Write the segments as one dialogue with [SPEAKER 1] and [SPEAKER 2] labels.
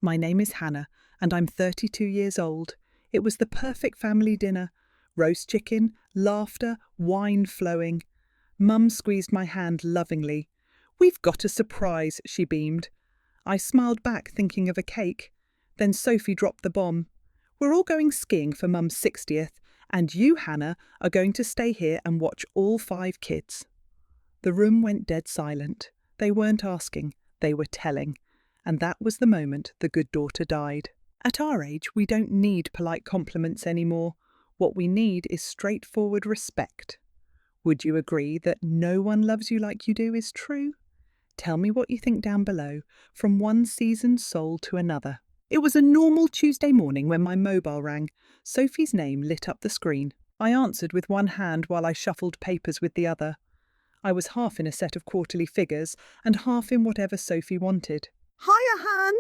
[SPEAKER 1] My name is Hannah, and I'm 32 years old. It was the perfect family dinner. Roast chicken, laughter, wine flowing. Mum squeezed my hand lovingly. "We've got a surprise," she beamed. I smiled back, thinking of a cake. Then Sophie dropped the bomb. "We're all going skiing for Mum's 60th, and you, Hannah, are going to stay here and watch all 5 kids." The room went dead silent. They weren't asking, they were telling. And that was the moment the good daughter died. At our age, we don't need polite compliments anymore. What we need is straightforward respect. Would you agree that "no one loves you like you do" is true? Tell me what you think down below, from one seasoned soul to another. It was a normal Tuesday morning when my mobile rang. Sophie's name lit up the screen. I answered with one hand while I shuffled papers with the other. I was half in a set of quarterly figures and half in whatever Sophie wanted. "Hiya, Han!"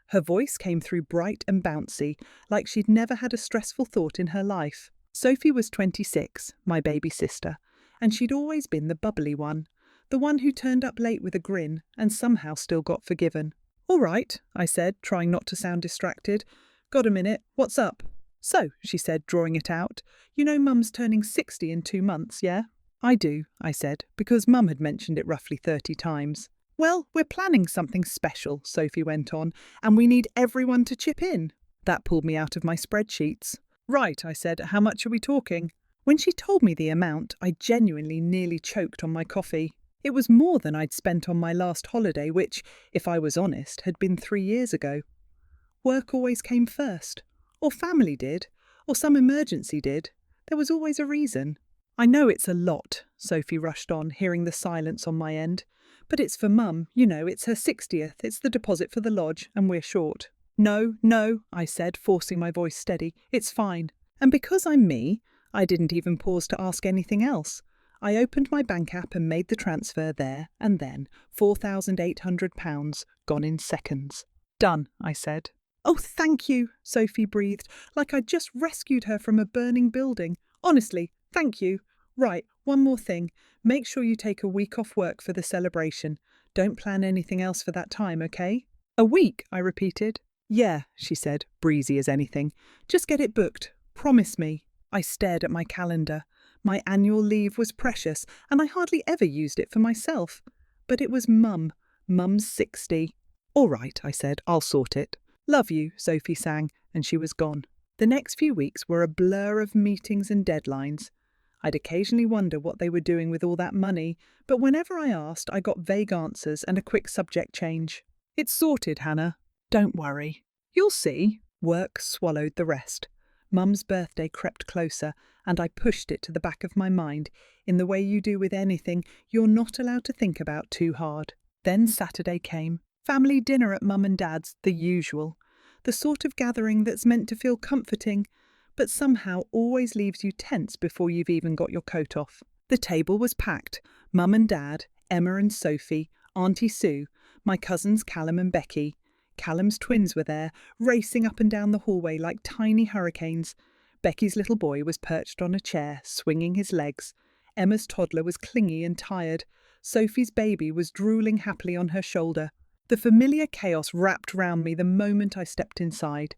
[SPEAKER 1] Her voice came through bright and bouncy, like she'd never had a stressful thought in her life. Sophie was 26, my baby sister, and she'd always been the bubbly one, the one who turned up late with a grin and somehow still got forgiven. "All right," I said, trying not to sound distracted. "Got a minute? What's up?" "So," she said, drawing it out, "you know Mum's turning 60 in 2 months, yeah?" "I do," I said, because Mum had mentioned it roughly 30 times. "Well, we're planning something special," Sophie went on, "and we need everyone to chip in." That pulled me out of my spreadsheets. "Right," I said, "how much are we talking?" When she told me the amount, I genuinely nearly choked on my coffee. It was more than I'd spent on my last holiday, which, if I was honest, had been 3 years ago. Work always came first. Or family did. Or some emergency did. There was always a reason. "I know it's a lot," Sophie rushed on, hearing the silence on my end. "But it's for Mum, you know, it's her 60th, it's the deposit for the lodge, and we're short." No, I said, forcing my voice steady. "It's fine." And because I'm me, I didn't even pause to ask anything else. I opened my bank app and made the transfer there and then, £4,800, gone in seconds. "Done," I said. "Oh, thank you," Sophie breathed, like I'd just rescued her from a burning building. "Honestly, thank you. Right, one more thing. Make sure you take a week off work for the celebration. Don't plan anything else for that time, okay?" "A week," I repeated. "Yeah," she said, breezy as anything. "Just get it booked. Promise me." I stared at my calendar. My annual leave was precious, and I hardly ever used it for myself. But it was Mum's 60. "All right," I said, "I'll sort it." "Love you," Sophie sang, and she was gone. The next few weeks were a blur of meetings and deadlines. I'd occasionally wonder what they were doing with all that money, but whenever I asked, I got vague answers and a quick subject change. "It's sorted, Hannah. Don't worry. You'll see." Work swallowed the rest. Mum's birthday crept closer, and I pushed it to the back of my mind, in the way you do with anything you're not allowed to think about too hard. Then Saturday came. Family dinner at Mum and Dad's, the usual. The sort of gathering that's meant to feel comforting, but somehow always leaves you tense before you've even got your coat off. The table was packed. Mum and Dad, Emma and Sophie, Auntie Sue, my cousins Callum and Becky. Callum's twins were there, racing up and down the hallway like tiny hurricanes. Becky's little boy was perched on a chair, swinging his legs. Emma's toddler was clingy and tired. Sophie's baby was drooling happily on her shoulder. The familiar chaos wrapped round me the moment I stepped inside.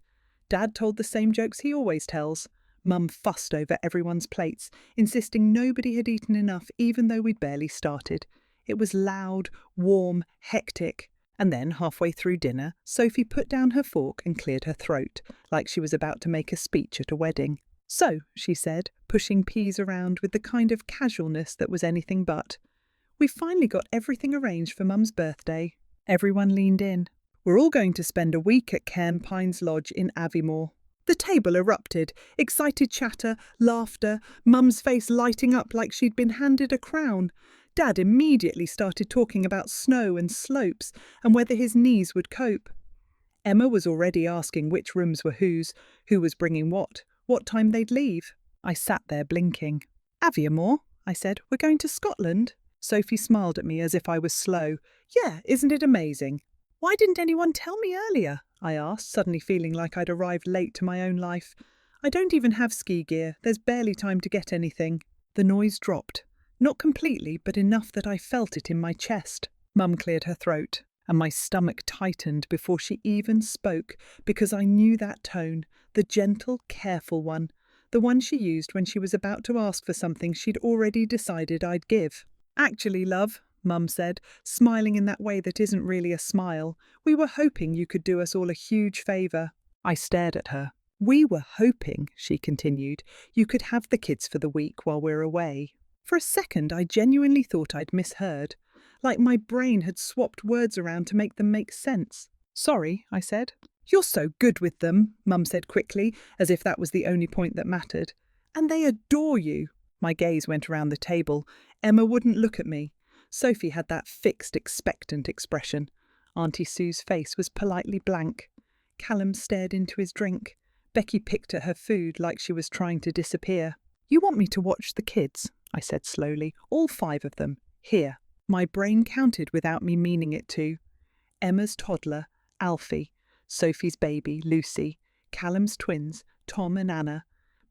[SPEAKER 1] Dad told the same jokes he always tells. Mum fussed over everyone's plates, insisting nobody had eaten enough even though we'd barely started. It was loud, warm, hectic. And then, halfway through dinner, Sophie put down her fork and cleared her throat, like she was about to make a speech at a wedding. "So," she said, pushing peas around with the kind of casualness that was anything but, "we've finally got everything arranged for Mum's birthday." Everyone leaned in. "We're all going to spend a week at Cairn Pines Lodge in Aviemore." The table erupted, excited chatter, laughter, Mum's face lighting up like she'd been handed a crown. Dad immediately started talking about snow and slopes and whether his knees would cope. Emma was already asking which rooms were whose, who was bringing what time they'd leave. I sat there blinking. "Aviemore?" I said. "We're going to Scotland?" Sophie smiled at me as if I was slow. "Yeah, isn't it amazing?" "Why didn't anyone tell me earlier?" I asked, suddenly feeling like I'd arrived late to my own life. "I don't even have ski gear. There's barely time to get anything." The noise dropped. Not completely, but enough that I felt it in my chest. Mum cleared her throat. And my stomach tightened before she even spoke, because I knew that tone, the gentle, careful one, the one she used when she was about to ask for something she'd already decided I'd give. "Actually, love," Mum said, smiling in that way that isn't really a smile, "we were hoping you could do us all a huge favour." I stared at her. "We were hoping," she continued, "you could have the kids for the week while we're away." For a second, I genuinely thought I'd misheard, like my brain had swapped words around to make them make sense. "Sorry," I said. "You're so good with them," Mum said quickly, as if that was the only point that mattered. "And they adore you." My gaze went around the table. Emma wouldn't look at me. Sophie had that fixed, expectant expression. Auntie Sue's face was politely blank. Callum stared into his drink. Becky picked at her food like she was trying to disappear. "You want me to watch the kids?" I said slowly. "All 5 of them. Here." My brain counted without me meaning it to. Emma's toddler, Alfie. Sophie's baby, Lucy. Callum's twins, Tom and Anna.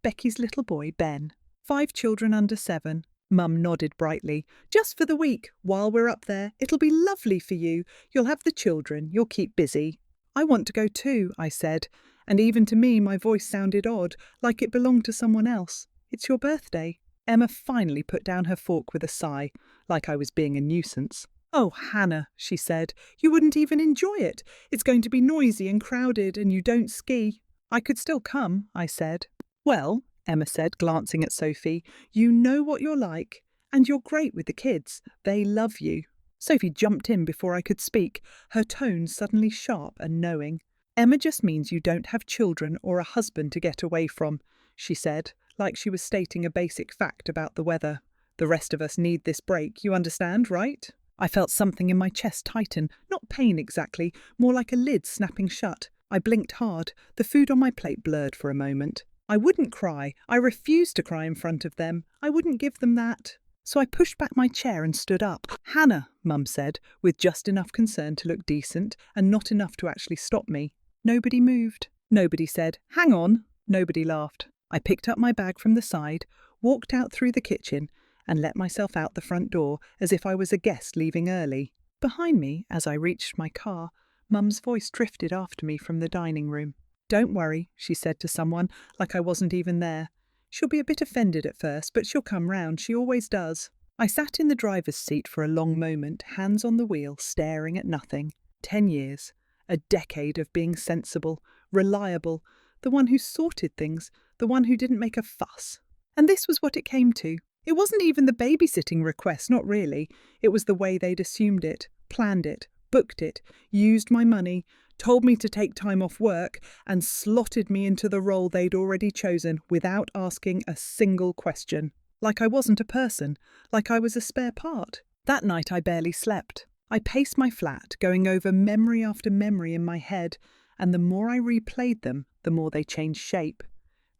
[SPEAKER 1] Becky's little boy, Ben. 5 children under 7. Mum nodded brightly. "Just for the week, while we're up there. It'll be lovely for you. You'll have the children. You'll keep busy." "I want to go too," I said, and even to me my voice sounded odd, like it belonged to someone else. "It's your birthday." Emma finally put down her fork with a sigh, like I was being a nuisance. "Oh, Hannah," she said, "you wouldn't even enjoy it. It's going to be noisy and crowded, and you don't ski." "I could still come," I said. "Well," Emma said, glancing at Sophie, "you know what you're like, and you're great with the kids. They love you." Sophie jumped in before I could speak, her tone suddenly sharp and knowing. "Emma just means you don't have children or a husband to get away from," she said, like she was stating a basic fact about the weather. "The rest of us need this break, you understand, right?" I felt something in my chest tighten, not pain exactly, more like a lid snapping shut. I blinked hard. The food on my plate blurred for a moment. I wouldn't cry. I refused to cry in front of them. I wouldn't give them that. So I pushed back my chair and stood up. "Hannah," Mum said, with just enough concern to look decent and not enough to actually stop me. Nobody moved. Nobody said, "Hang on." Nobody laughed. I picked up my bag from the side, walked out through the kitchen, and let myself out the front door as if I was a guest leaving early. Behind me, as I reached my car, Mum's voice drifted after me from the dining room. "Don't worry," she said to someone, like I wasn't even there. "She'll be a bit offended at first, but she'll come round, she always does." I sat in the driver's seat for a long moment, hands on the wheel, staring at nothing. 10 years. A decade of being sensible, reliable, the one who sorted things, the one who didn't make a fuss. And this was what it came to. It wasn't even the babysitting request, not really. It was the way they'd assumed it, planned it, booked it, used my money, told me to take time off work, and slotted me into the role they'd already chosen without asking a single question. Like I wasn't a person, like I was a spare part. That night I barely slept. I paced my flat, going over memory after memory in my head, and the more I replayed them, the more they changed shape.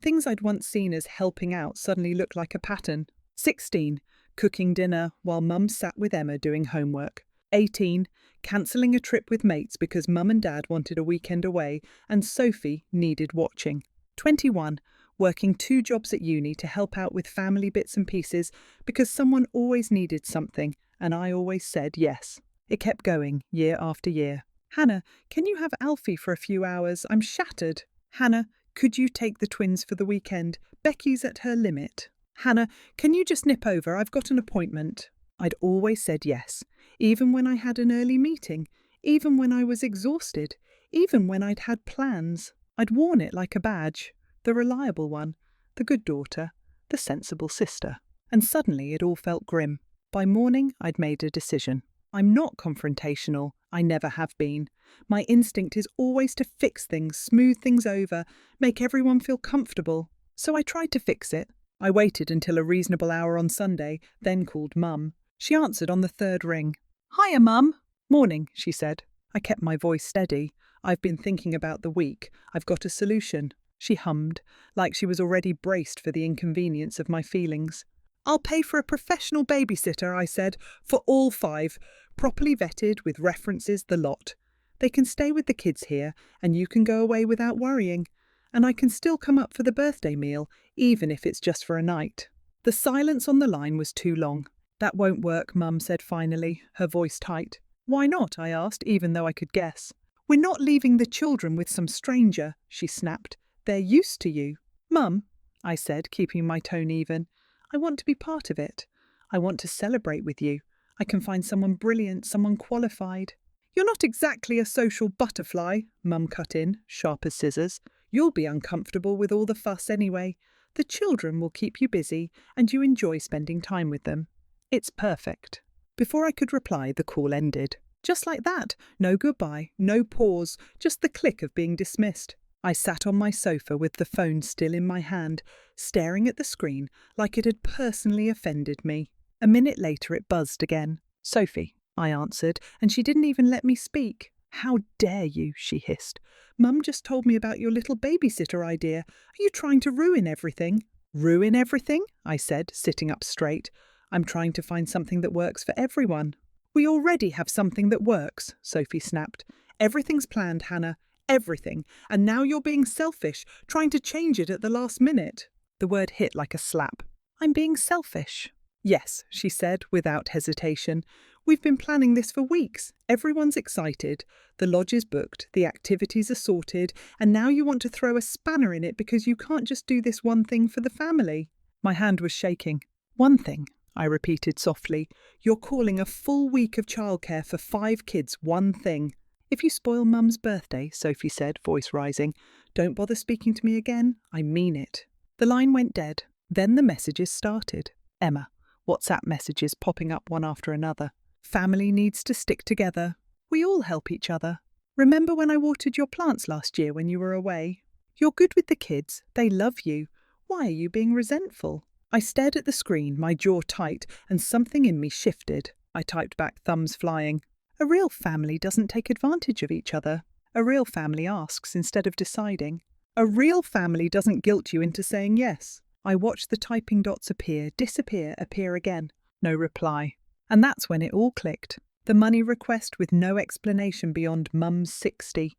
[SPEAKER 1] Things I'd once seen as helping out suddenly looked like a pattern. 16, cooking dinner while Mum sat with Emma doing homework. 18, cancelling a trip with mates because Mum and Dad wanted a weekend away and Sophie needed watching. 21, working 2 jobs at uni to help out with family bits and pieces because someone always needed something and I always said yes. It kept going, year after year. "Hannah, can you have Alfie for a few hours? I'm shattered." "Hannah, could you take the twins for the weekend? Becky's at her limit." "Hannah, can you just nip over? I've got an appointment." I'd always said yes, even when I had an early meeting, even when I was exhausted, even when I'd had plans. I'd worn it like a badge, the reliable one, the good daughter, the sensible sister. And suddenly it all felt grim. By morning, I'd made a decision. I'm not confrontational. I never have been. My instinct is always to fix things, smooth things over, make everyone feel comfortable. So I tried to fix it. I waited until a reasonable hour on Sunday, then called Mum. She answered on the 3rd ring. "Hiya, Mum." "Morning," she said. I kept my voice steady. "I've been thinking about the week. I've got a solution." She hummed, like she was already braced for the inconvenience of my feelings. "I'll pay for a professional babysitter," I said, "for all 5, properly vetted with references, the lot. They can stay with the kids here, and you can go away without worrying. And I can still come up for the birthday meal, even if it's just for a night." The silence on the line was too long. "That won't work," Mum said finally, her voice tight. Why not? I asked, even though I could guess. We're not leaving the children with some stranger, she snapped. They're used to you. Mum, I said, keeping my tone even, I want to be part of it. I want to celebrate with you. I can find someone brilliant, someone qualified. You're not exactly a social butterfly, Mum cut in, sharp as scissors. You'll be uncomfortable with all the fuss anyway. The children will keep you busy, and you enjoy spending time with them. It's perfect. Before I could reply, the call ended. Just like that. No goodbye, no pause, just the click of being dismissed. I sat on my sofa with the phone still in my hand, staring at the screen like it had personally offended me. A minute later it buzzed again. Sophie, I answered, and she didn't even let me speak. How dare you, she hissed. Mum just told me about your little babysitter idea. Are you trying to ruin everything? Ruin everything? I said, sitting up straight. I'm trying to find something that works for everyone. We already have something that works, Sophie snapped. Everything's planned, Hannah. Everything. And now you're being selfish, trying to change it at the last minute. The word hit like a slap. I'm being selfish. Yes, she said, without hesitation. We've been planning this for weeks. Everyone's excited. The lodge is booked, the activities are sorted, and now you want to throw a spanner in it because you can't just do this one thing for the family. My hand was shaking. One thing, I repeated softly. You're calling a full week of childcare for 5 kids one thing. If you spoil Mum's birthday, Sophie said, voice rising, don't bother speaking to me again. I mean it. The line went dead. Then the messages started. Emma. WhatsApp messages popping up one after another. Family needs to stick together. We all help each other. Remember when I watered your plants last year when you were away? You're good with the kids. They love you. Why are you being resentful? I stared at the screen, my jaw tight, and something in me shifted. I typed back, thumbs flying. A real family doesn't take advantage of each other. A real family asks instead of deciding. A real family doesn't guilt you into saying yes. I watched the typing dots appear, disappear, appear again. No reply. And that's when it all clicked. The money request with no explanation beyond Mum's 60.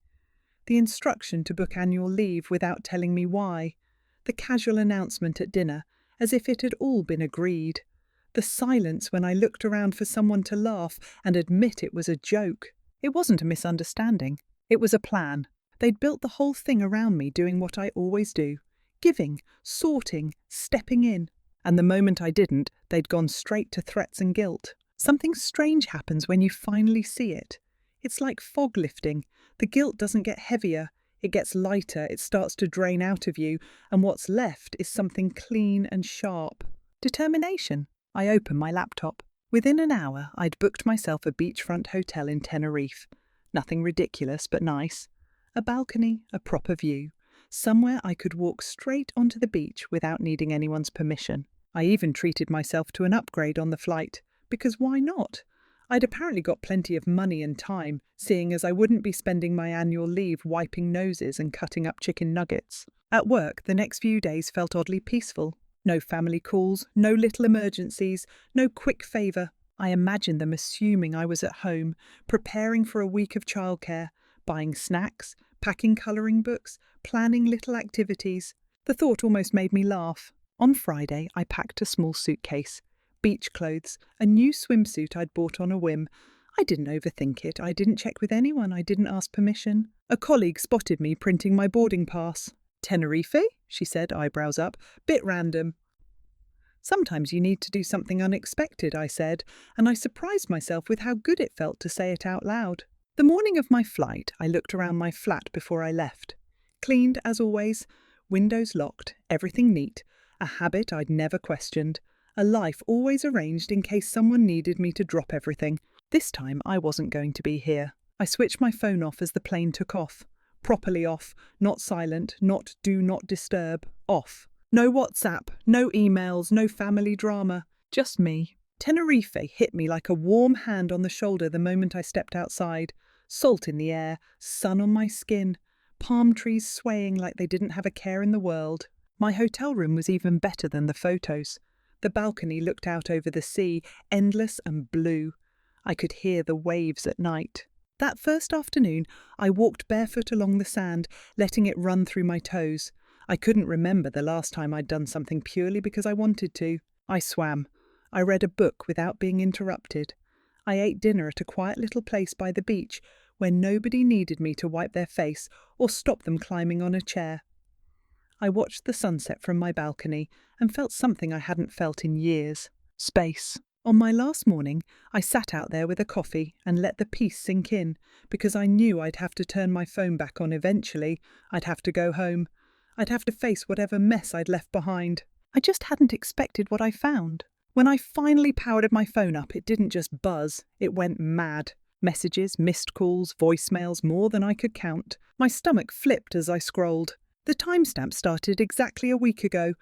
[SPEAKER 1] The instruction to book annual leave without telling me why. The casual announcement at dinner, as if it had all been agreed. The silence when I looked around for someone to laugh and admit it was a joke. It wasn't a misunderstanding. It was a plan. They'd built the whole thing around me doing what I always do. Giving, sorting, stepping in. And the moment I didn't, they'd gone straight to threats and guilt. Something strange happens when you finally see it. It's like fog lifting. The guilt doesn't get heavier. It gets lighter, it starts to drain out of you, and what's left is something clean and sharp. Determination. I opened my laptop. Within an hour, I'd booked myself a beachfront hotel in Tenerife. Nothing ridiculous, but nice. A balcony, a proper view. Somewhere I could walk straight onto the beach without needing anyone's permission. I even treated myself to an upgrade on the flight, because why not? I'd apparently got plenty of money and time, seeing as I wouldn't be spending my annual leave wiping noses and cutting up chicken nuggets. At work, the next few days felt oddly peaceful. No family calls, no little emergencies, no quick favour. I imagined them assuming I was at home, preparing for a week of childcare, buying snacks, packing colouring books, planning little activities. The thought almost made me laugh. On Friday, I packed a small suitcase. Beach clothes, a new swimsuit I'd bought on a whim. I didn't overthink it, I didn't check with anyone, I didn't ask permission. A colleague spotted me printing my boarding pass. Tenerife? She said, eyebrows up. Bit random. Sometimes you need to do something unexpected, I said, and I surprised myself with how good it felt to say it out loud. The morning of my flight, I looked around my flat before I left. Cleaned, as always, windows locked, everything neat, a habit I'd never questioned. A life always arranged in case someone needed me to drop everything. This time I wasn't going to be here. I switched my phone off as the plane took off. Properly off, not silent, not do not disturb, off. No WhatsApp, no emails, no family drama, just me. Tenerife hit me like a warm hand on the shoulder the moment I stepped outside. Salt in the air, sun on my skin, palm trees swaying like they didn't have a care in the world. My hotel room was even better than the photos. The balcony looked out over the sea, endless and blue. I could hear the waves at night. That first afternoon, I walked barefoot along the sand, letting it run through my toes. I couldn't remember the last time I'd done something purely because I wanted to. I swam. I read a book without being interrupted. I ate dinner at a quiet little place by the beach where nobody needed me to wipe their face or stop them climbing on a chair. I watched the sunset from my balcony and felt something I hadn't felt in years: space. On my last morning, I sat out there with a coffee and let the peace sink in, because I knew I'd have to turn my phone back on eventually. I'd have to go home. I'd have to face whatever mess I'd left behind. I just hadn't expected what I found. When I finally powered my phone up, it didn't just buzz, it went mad. Messages, missed calls, voicemails, more than I could count. My stomach flipped as I scrolled. The timestamp started exactly a week ago.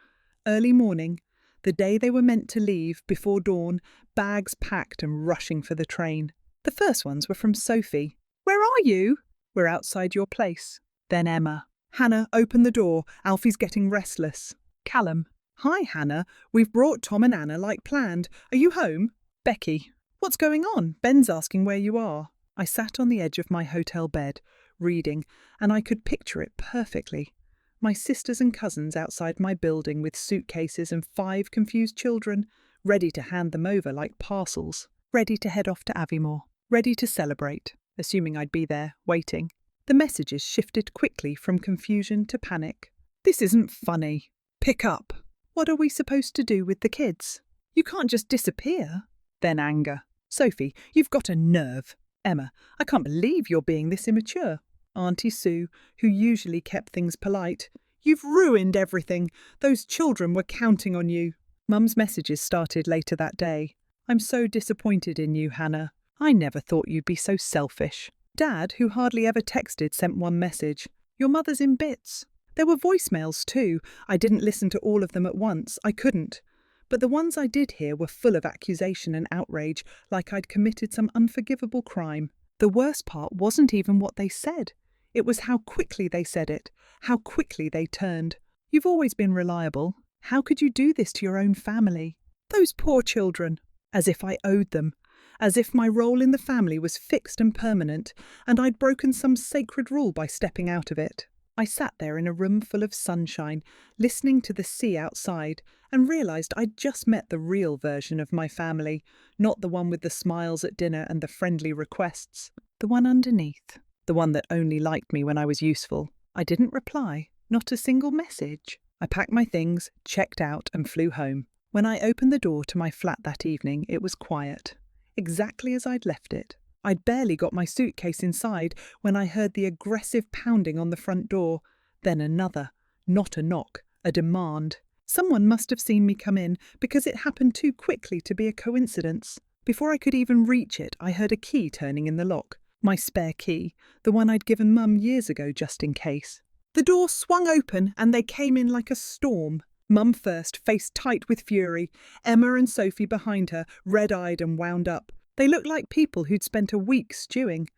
[SPEAKER 1] Early morning. The day they were meant to leave, before dawn, bags packed and rushing for the train. The first ones were from Sophie. "Where are you?" "We're outside your place." Then Emma. "Hannah, open the door. Alfie's getting restless." Callum. "Hi, Hannah. We've brought Tom and Anna like planned. Are you home?" Becky. "What's going on? Ben's asking where you are." I sat on the edge of my hotel bed, reading, and I could picture it perfectly. My sisters and cousins outside my building with suitcases and 5 confused children, ready to hand them over like parcels, ready to head off to Aviemore, ready to celebrate, assuming I'd be there, waiting. The messages shifted quickly from confusion to panic. "This isn't funny. Pick up. What are we supposed to do with the kids? You can't just disappear." Then anger. "Sophie, you've got a nerve." Emma. "I can't believe you're being this immature." Auntie Sue, who usually kept things polite. "You've ruined everything. Those children were counting on you." Mum's messages started later that day. "I'm so disappointed in you, Hannah. I never thought you'd be so selfish." Dad, who hardly ever texted, sent one message. "Your mother's in bits." There were voicemails too. I didn't listen to all of them at once. I couldn't. But the ones I did hear were full of accusation and outrage, like I'd committed some unforgivable crime. The worst part wasn't even what they said. It was how quickly they said it, how quickly they turned. "You've always been reliable. How could you do this to your own family? Those poor children." As if I owed them. As if my role in the family was fixed and permanent, and I'd broken some sacred rule by stepping out of it. I sat there in a room full of sunshine, listening to the sea outside, and realised I'd just met the real version of my family, not the one with the smiles at dinner and the friendly requests. The one underneath. The one that only liked me when I was useful. I didn't reply, not a single message. I packed my things, checked out, and flew home. When I opened the door to my flat that evening, it was quiet. Exactly as I'd left it. I'd barely got my suitcase inside when I heard the aggressive pounding on the front door. Then another. Not a knock, a demand. Someone must have seen me come in, because it happened too quickly to be a coincidence. Before I could even reach it, I heard a key turning in the lock. My spare key, the one I'd given Mum years ago just in case. The door swung open and they came in like a storm. Mum first, face tight with fury. Emma and Sophie behind her, red-eyed and wound up. They looked like people who'd spent a week stewing,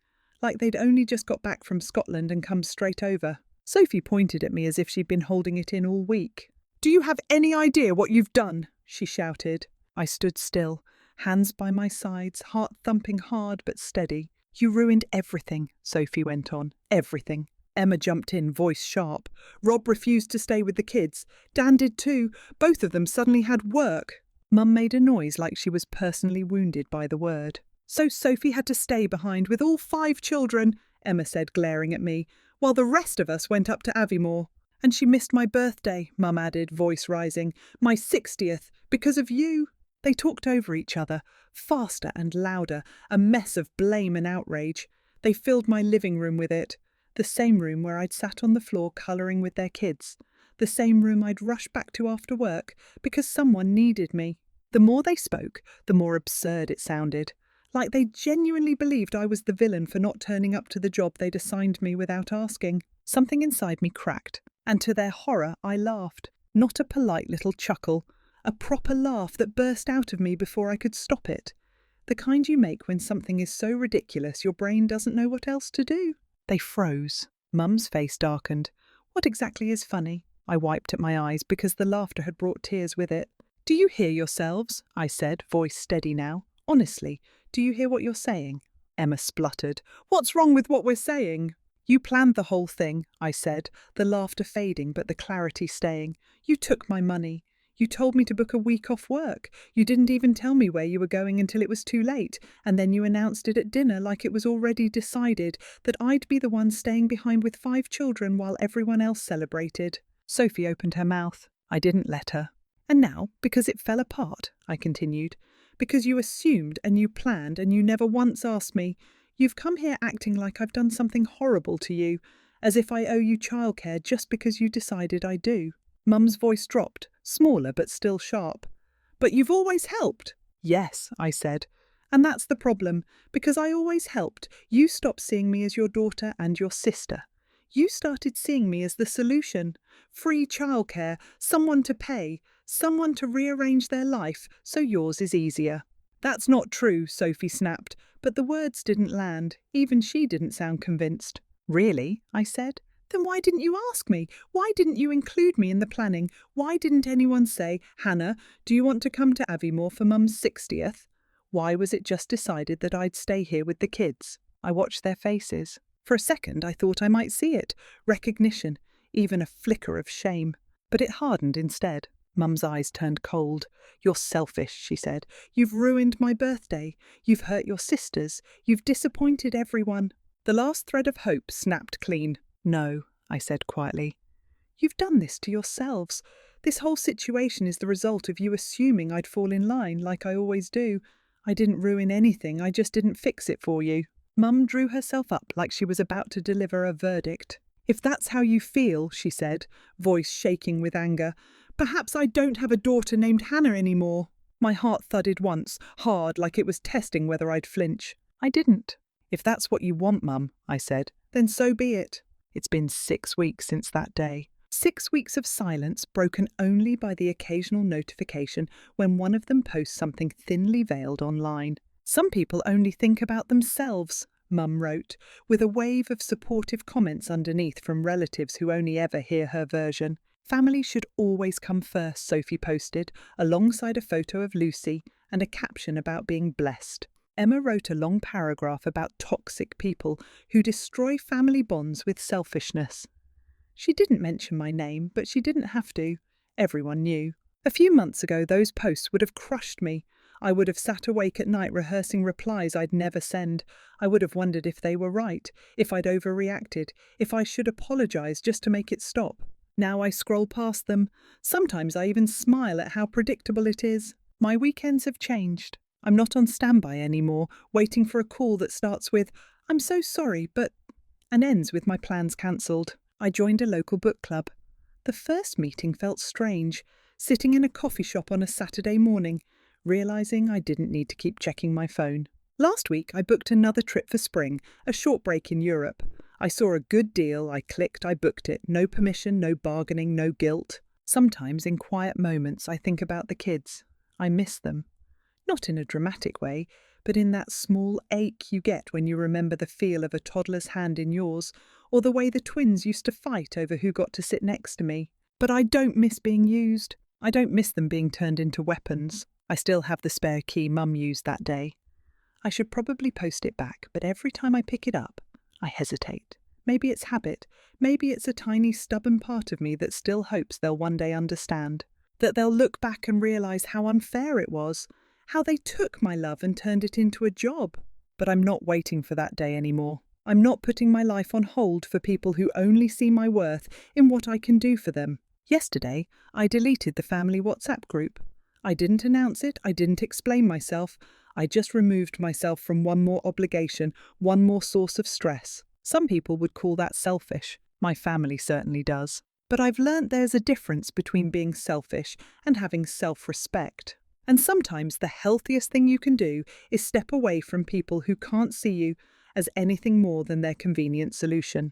[SPEAKER 1] like they'd only just got back from Scotland and come straight over. Sophie pointed at me as if she'd been holding it in all week. "Do you have any idea what you've done?" she shouted. I stood still, hands by my sides, heart thumping hard but steady. "You ruined everything," Sophie went on. "Everything." Emma jumped in, voice sharp. Rob refused to stay with the kids. Dan did too. Both of them suddenly had work. Mum made a noise like she was personally wounded by the word. "So Sophie had to stay behind with all 5 children," Emma said, glaring at me, "while the rest of us went up to Aviemore. And she missed my birthday," Mum added, voice rising. "My 60th, because of you." They talked over each other, faster and louder, a mess of blame and outrage. They filled my living room with it. The same room where I'd sat on the floor colouring with their kids. The same room I'd rushed back to after work because someone needed me. The more they spoke, the more absurd it sounded. Like they genuinely believed I was the villain for not turning up to the job they'd assigned me without asking. Something inside me cracked, and to their horror I laughed. Not a polite little chuckle. A proper laugh that burst out of me before I could stop it. The kind you make when something is so ridiculous your brain doesn't know what else to do. They froze. Mum's face darkened. "What exactly is funny?" I wiped at my eyes because the laughter had brought tears with it. "Do you hear yourselves?" I said, voice steady now. "Honestly, do you hear what you're saying?" Emma spluttered. "What's wrong with what we're saying?" "You planned the whole thing," I said, the laughter fading but the clarity staying. "You took my money. You told me to book a week off work. You didn't even tell me where you were going until it was too late, and then you announced it at dinner like it was already decided that I'd be the one staying behind with 5 children while everyone else celebrated." Sophie opened her mouth. I didn't let her. "And now, because it fell apart," I continued, "because you assumed and you planned and you never once asked me, you've come here acting like I've done something horrible to you, as if I owe you childcare just because you decided I do." Mum's voice dropped, smaller but still sharp. "But you've always helped." "Yes," I said. "And that's the problem. Because I always helped, you stopped seeing me as your daughter and your sister. You started seeing me as the solution. Free childcare, someone to pay, someone to rearrange their life so yours is easier." "That's not true," Sophie snapped, but the words didn't land. Even she didn't sound convinced. "Really?" I said. "Then why didn't you ask me? Why didn't you include me in the planning? Why didn't anyone say, 'Hannah, do you want to come to Aviemore for Mum's 60th? Why was it just decided that I'd stay here with the kids?" I watched their faces. For a second I thought I might see it, recognition, even a flicker of shame. But it hardened instead. Mum's eyes turned cold. "You're selfish," she said. "You've ruined my birthday. You've hurt your sisters. You've disappointed everyone." The last thread of hope snapped clean. "No," I said quietly. "You've done this to yourselves. This whole situation is the result of you assuming I'd fall in line, like I always do. I didn't ruin anything, I just didn't fix it for you." Mum drew herself up like she was about to deliver a verdict. "If that's how you feel," she said, voice shaking with anger, "perhaps I don't have a daughter named Hannah anymore." My heart thudded once, hard, like it was testing whether I'd flinch. I didn't. "If that's what you want, Mum," I said, "then so be it." It's been 6 weeks since that day. 6 weeks of silence broken only by the occasional notification when one of them posts something thinly veiled online. "Some people only think about themselves," Mum wrote, with a wave of supportive comments underneath from relatives who only ever hear her version. "Family should always come first," Sophie posted, alongside a photo of Lucy and a caption about being blessed. Emma wrote a long paragraph about toxic people who destroy family bonds with selfishness. She didn't mention my name, but she didn't have to. Everyone knew. A few months ago, those posts would have crushed me. I would have sat awake at night rehearsing replies I'd never send. I would have wondered if they were right, if I'd overreacted, if I should apologise just to make it stop. Now I scroll past them. Sometimes I even smile at how predictable it is. My weekends have changed. I'm not on standby anymore, waiting for a call that starts with, "I'm so sorry, but," and ends with my plans cancelled. I joined a local book club. The first meeting felt strange, sitting in a coffee shop on a Saturday morning, realising I didn't need to keep checking my phone. Last week I booked another trip for spring, a short break in Europe. I saw a good deal, I clicked, I booked it. No permission, no bargaining, no guilt. Sometimes in quiet moments I think about the kids. I miss them. Not in a dramatic way, but in that small ache you get when you remember the feel of a toddler's hand in yours, or the way the twins used to fight over who got to sit next to me. But I don't miss being used. I don't miss them being turned into weapons. I still have the spare key Mum used that day. I should probably post it back, but every time I pick it up, I hesitate. Maybe it's habit. Maybe it's a tiny stubborn part of me that still hopes they'll one day understand. That they'll look back and realise how unfair it was. How they took my love and turned it into a job. But I'm not waiting for that day anymore. I'm not putting my life on hold for people who only see my worth in what I can do for them. Yesterday, I deleted the family WhatsApp group. I didn't announce it, I didn't explain myself. I just removed myself from one more obligation, one more source of stress. Some people would call that selfish. My family certainly does. But I've learnt there's a difference between being selfish and having self-respect. And sometimes the healthiest thing you can do is step away from people who can't see you as anything more than their convenient solution.